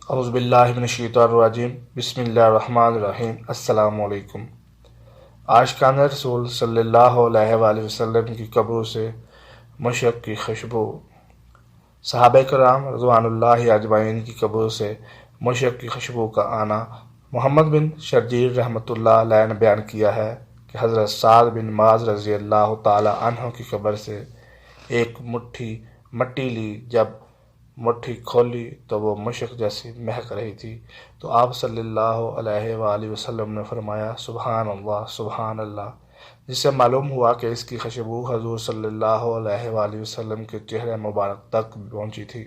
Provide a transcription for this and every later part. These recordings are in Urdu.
اعوذ باللہ من الشیطان الرجیم، بسم اللہ الرحمن الرحیم۔ السلام علیکم۔ عاشقان رسول صلی اللہ علیہ وآلہ وسلم کی قبروں سے مشک کی خوشبو۔ صحابہ کرام رضوان اللہ اجمعین کی قبروں سے مشک کی خوشبو کا آنا۔ محمد بن شرجیل رحمۃ اللہ علیہ نے بیان کیا ہے کہ حضرت سعد بن معاذ رضی اللہ تعالی عنہ کی قبر سے ایک مٹھی مٹی لی، جب مٹھی کھولی تو وہ مشک جیسی مہک رہی تھی، تو آپ صلی اللہ علیہ وآلہ وسلم نے فرمایا سبحان اللہ سبحان اللہ، جس سے معلوم ہوا کہ اس کی خوشبو حضور صلی اللہ علیہ وآلہ وسلم کے چہرے مبارک تک پہنچی تھی۔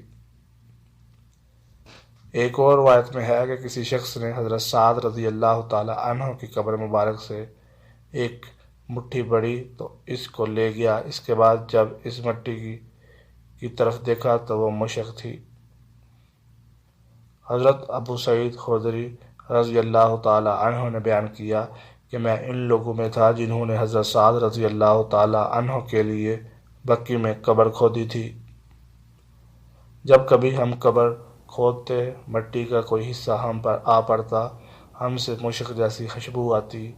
ایک اور روایت میں ہے کہ کسی شخص نے حضرت سعد رضی اللہ تعالی عنہ کی قبر مبارک سے ایک مٹھی بڑی تو اس کو لے گیا، اس کے بعد جب اس مٹی کی طرف دیکھا تو وہ مشک تھی۔ حضرت ابو سعید خدری رضی اللہ تعالی عنہ نے بیان کیا کہ میں ان لوگوں میں تھا جنہوں نے حضرت سعد رضی اللہ تعالی عنہ کے لیے بقی میں قبر کھودی تھی۔ جب کبھی ہم قبر کھودتے، مٹی کا کوئی حصہ ہم پر آ پڑتا، ہم سے مشک جیسی خوشبو آتی،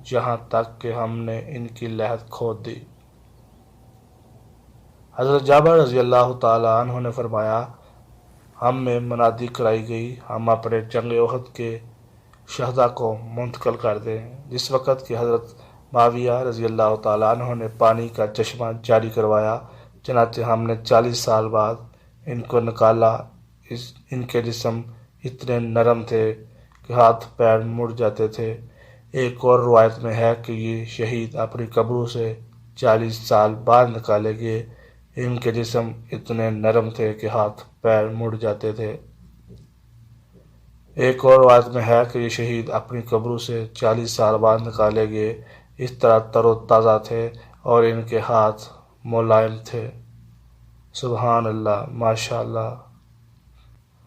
جہاں تک کہ ہم نے ان کی لحد کھود دی۔ حضرت جابر رضی اللہ تعالی عنہ نے فرمایا ہم میں منادی کرائی گئی، ہم اپنے جنگ احد کے شہداء کو منتقل کر دیں۔ جس وقت کہ حضرت معاویہ رضی اللہ تعالی عنہ نے پانی کا چشمہ جاری کروایا، چنانچہ ہم نے 40 سال بعد ان کو نکالا۔ ان کے جسم اتنے نرم تھے کہ ہاتھ پیر مڑ جاتے تھے۔ ایک اور روایت میں ہے کہ یہ شہید اپنی قبروں سے 40 سال بعد نکالے گئے، ان کے جسم اتنے نرم تھے کہ ہاتھ پیر مڑ جاتے تھے۔ ایک اور روایت میں ہے کہ یہ شہید اپنی قبروں سے 40 سال بعد نکالے گئے، اس طرح تر و تازہ تھے اور ان کے ہاتھ ملائم تھے۔ سبحان اللہ، ماشاء اللہ۔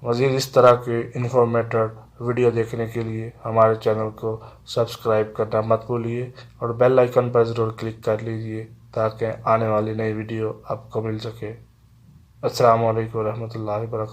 مزید اس طرح کے انفارمیٹر ویڈیو دیکھنے کے لیے ہمارے چینل کو سبسکرائب کرنا مت بھولیے اور بیل آئیکن پر ضرور کلک کر لیجیے تاکہ آنے والی نئی ویڈیو آپ کو مل سکے۔ السلام علیکم ورحمۃ اللہ وبرکاتہ۔